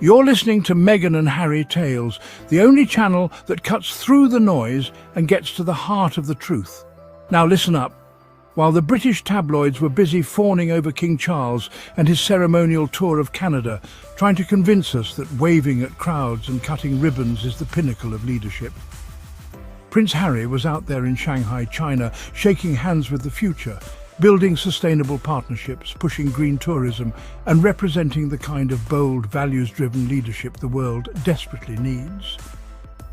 You're listening to Meghan and Harry Tales, the only channel that cuts through the noise and gets to the heart of the truth. Now listen up. While the British tabloids were busy fawning over King Charles and his ceremonial tour of Canada, trying to convince us that waving at crowds and cutting ribbons is the pinnacle of leadership, Prince Harry was out there in Shanghai, China, shaking hands with the future, building sustainable partnerships, pushing green tourism, and representing the kind of bold, values-driven leadership the world desperately needs.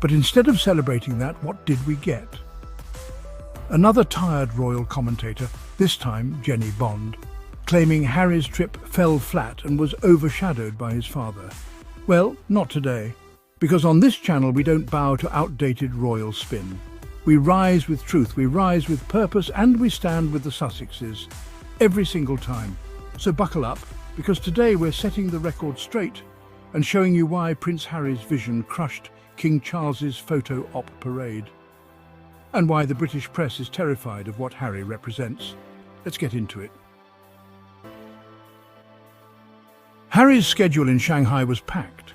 But instead of celebrating that, what did we get? Another tired royal commentator, this time Jennie Bond, claiming Harry's trip fell flat and was overshadowed by his father. Well, not today, because on this channel we don't bow to outdated royal spin. We rise with truth, we rise with purpose, and we stand with the Sussexes every single time. So buckle up, because today we're setting the record straight and showing you why Prince Harry's vision crushed King Charles's photo op parade, and why the British press is terrified of what Harry represents. Let's get into it. Harry's schedule in Shanghai was packed.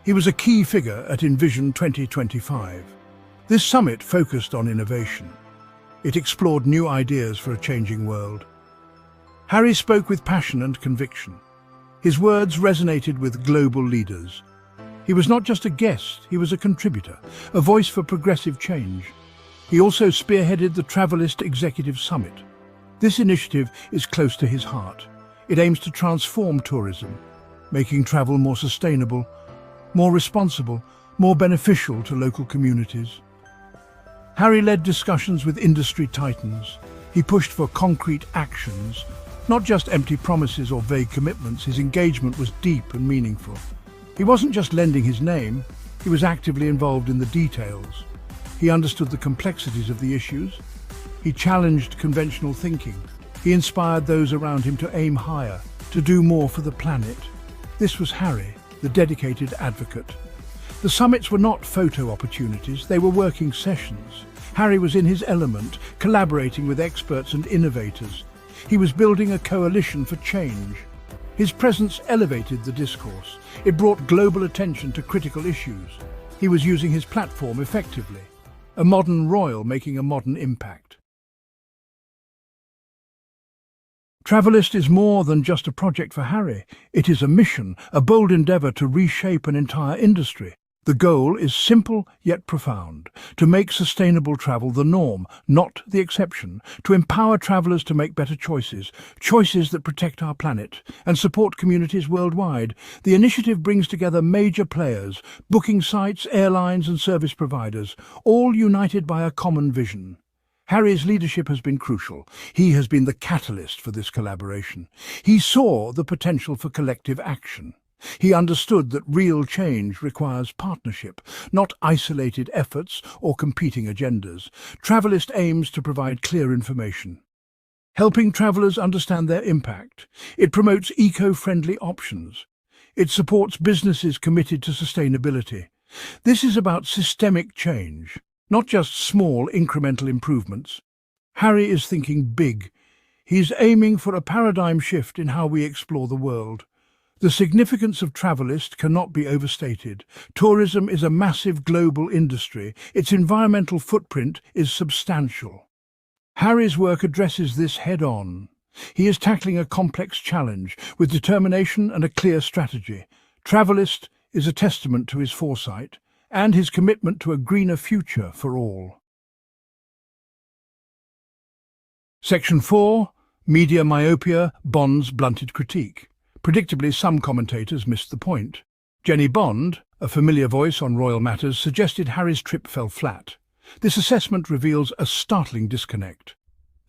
He was a key figure at Envision 2025. This summit focused on innovation. It explored new ideas for a changing world. Harry spoke with passion and conviction. His words resonated with global leaders. He was not just a guest, he was a contributor, a voice for progressive change. He also spearheaded the Travelist Executive Summit. This initiative is close to his heart. It aims to transform tourism, making travel more sustainable, more responsible, more beneficial to local communities. Harry led discussions with industry titans. He pushed for concrete actions, not just empty promises or vague commitments. His engagement was deep and meaningful. He wasn't just lending his name, he was actively involved in the details. He understood the complexities of the issues. He challenged conventional thinking. He inspired those around him to aim higher, to do more for the planet. This was Harry, the dedicated advocate. The summits were not photo opportunities, they were working sessions. Harry was in his element, collaborating with experts and innovators. He was building a coalition for change. His presence elevated the discourse. It brought global attention to critical issues. He was using his platform effectively. A modern royal making a modern impact. Travelist is more than just a project for Harry. It is a mission, a bold endeavour to reshape an entire industry. The goal is simple yet profound: to make sustainable travel the norm, not the exception, to empower travellers to make better choices, choices that protect our planet and support communities worldwide. The initiative brings together major players, booking sites, airlines and service providers, all united by a common vision. Harry's leadership has been crucial. He has been the catalyst for this collaboration. He saw the potential for collective action. He understood that real change requires partnership, not isolated efforts or competing agendas. Travelist aims to provide clear information, helping travellers understand their impact. It promotes eco-friendly options. It supports businesses committed to sustainability. This is about systemic change, not just small incremental improvements. Harry is thinking big. He's aiming for a paradigm shift in how we explore the world. The significance of Travelist cannot be overstated. Tourism is a massive global industry. Its environmental footprint is substantial. Harry's work addresses this head-on. He is tackling a complex challenge with determination and a clear strategy. Travelist is a testament to his foresight and his commitment to a greener future for all. Section 4. Media myopia, Bond's blunted critique. Predictably, some commentators missed the point. Jennie Bond, a familiar voice on royal matters, suggested Harry's trip fell flat. This assessment reveals a startling disconnect,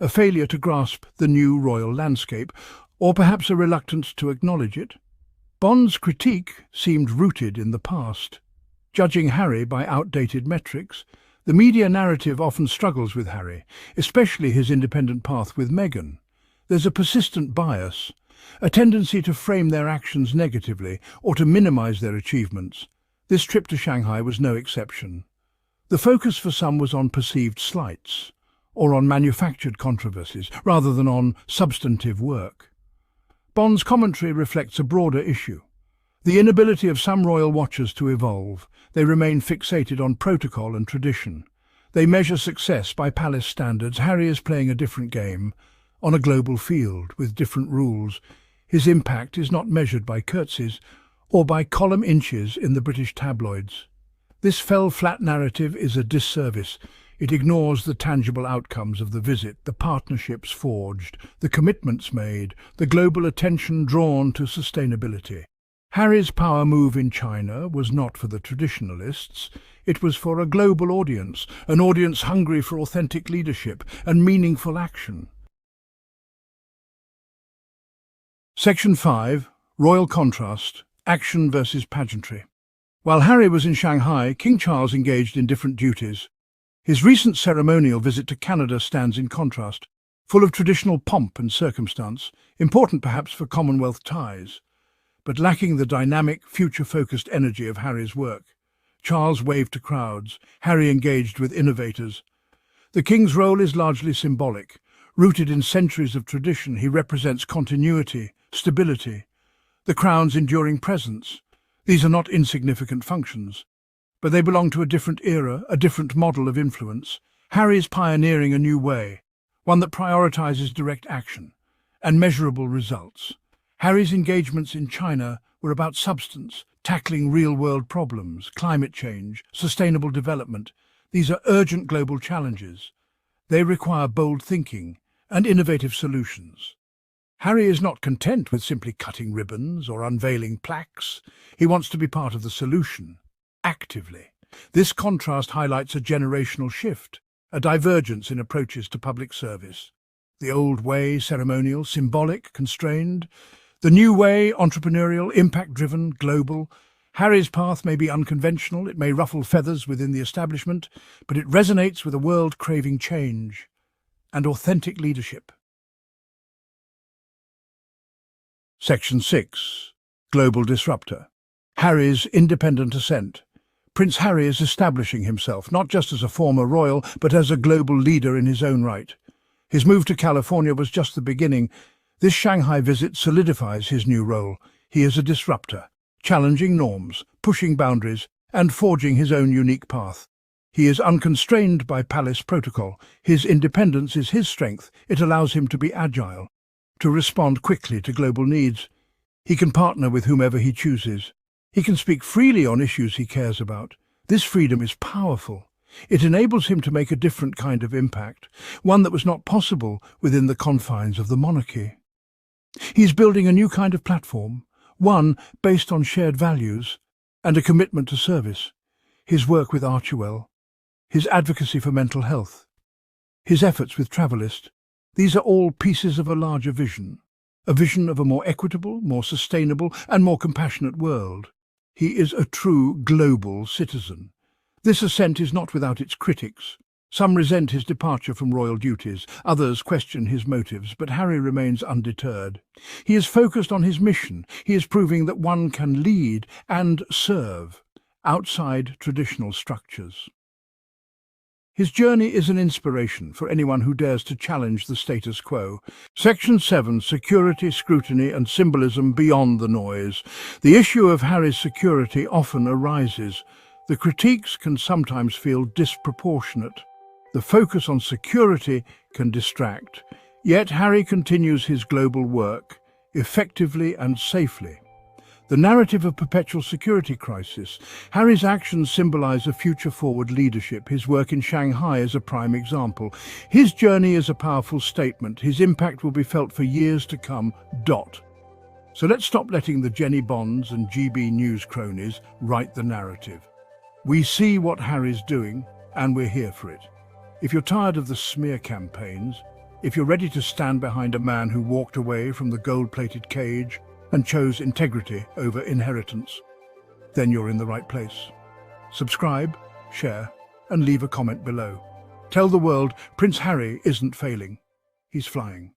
a failure to grasp the new royal landscape, or perhaps a reluctance to acknowledge it. Bond's critique seemed rooted in the past. Judging Harry by outdated metrics, the media narrative often struggles with Harry, especially his independent path with Meghan. There's a persistent bias, a tendency to frame their actions negatively or to minimize their achievements. This trip to Shanghai was no exception. The focus for some was on perceived slights, or on manufactured controversies, rather than on substantive work. Bond's commentary reflects a broader issue: The inability of some royal watchers to evolve. They remain fixated on protocol and tradition. They measure success by palace standards. Harry is playing a different game, on a global field, with different rules. His impact is not measured by curtsies or by column inches in the British tabloids. This fell-flat narrative is a disservice. It ignores the tangible outcomes of the visit, the partnerships forged, the commitments made, the global attention drawn to sustainability. Harry's power move in China was not for the traditionalists. It was for a global audience, an audience hungry for authentic leadership and meaningful action. Section 5. Royal Contrast. Action versus Pageantry. While Harry was in Shanghai, King Charles engaged in different duties. His recent ceremonial visit to Canada stands in contrast, full of traditional pomp and circumstance, important perhaps for Commonwealth ties, but lacking the dynamic, future-focused energy of Harry's work. Charles waved to crowds. Harry engaged with innovators. The King's role is largely symbolic. Rooted in centuries of tradition, he represents continuity, stability, the Crown's enduring presence. These are not insignificant functions, but they belong to a different era, a different model of influence. Harry is pioneering a new way, one that prioritizes direct action and measurable results. Harry's engagements in China were about substance, tackling real-world problems, climate change, sustainable development. These are urgent global challenges. They require bold thinking and innovative solutions. Harry is not content with simply cutting ribbons or unveiling plaques. He wants to be part of the solution, actively. This contrast highlights a generational shift, a divergence in approaches to public service. The old way, ceremonial, symbolic, constrained. The new way, entrepreneurial, impact-driven, global. Harry's path may be unconventional, it may ruffle feathers within the establishment, but it resonates with a world craving change and authentic leadership. Section 6. Global Disruptor. Harry's independent ascent. Prince Harry is establishing himself, not just as a former royal, but as a global leader in his own right. His move to California was just the beginning. This Shanghai visit solidifies his new role. He is a disruptor, challenging norms, pushing boundaries, and forging his own unique path. He is unconstrained by palace protocol. His independence is his strength. It allows him to be agile, to respond quickly to global needs. He can partner with whomever he chooses. He can speak freely on issues he cares about. This freedom is powerful. It enables him to make a different kind of impact, one that was not possible within the confines of the monarchy. He's building a new kind of platform, one based on shared values and a commitment to service. His work with Archewell, his advocacy for mental health, his efforts with Travelist, these are all pieces of a larger vision, a vision of a more equitable, more sustainable, and more compassionate world. He is a true global citizen. This ascent is not without its critics. Some resent his departure from royal duties, others question his motives, but Harry remains undeterred. He is focused on his mission. He is proving that one can lead and serve outside traditional structures. His journey is an inspiration for anyone who dares to challenge the status quo. Section 7. Security, scrutiny and symbolism beyond the noise. The issue of Harry's security often arises. The critiques can sometimes feel disproportionate. The focus on security can distract. Yet Harry continues his global work, effectively and safely. The narrative of perpetual security crisis. Harry's actions symbolize a future-forward leadership. His work in Shanghai is a prime example. His journey is a powerful statement. His impact will be felt for years to come. So let's stop letting the Jennie Bonds and GB News cronies write the narrative. We see what Harry's doing, and we're here for it. If you're tired of the smear campaigns, if you're ready to stand behind a man who walked away from the gold-plated cage and chose integrity over inheritance, then you're in the right place. Subscribe, share, and leave a comment below. Tell the world Prince Harry isn't failing. He's flying.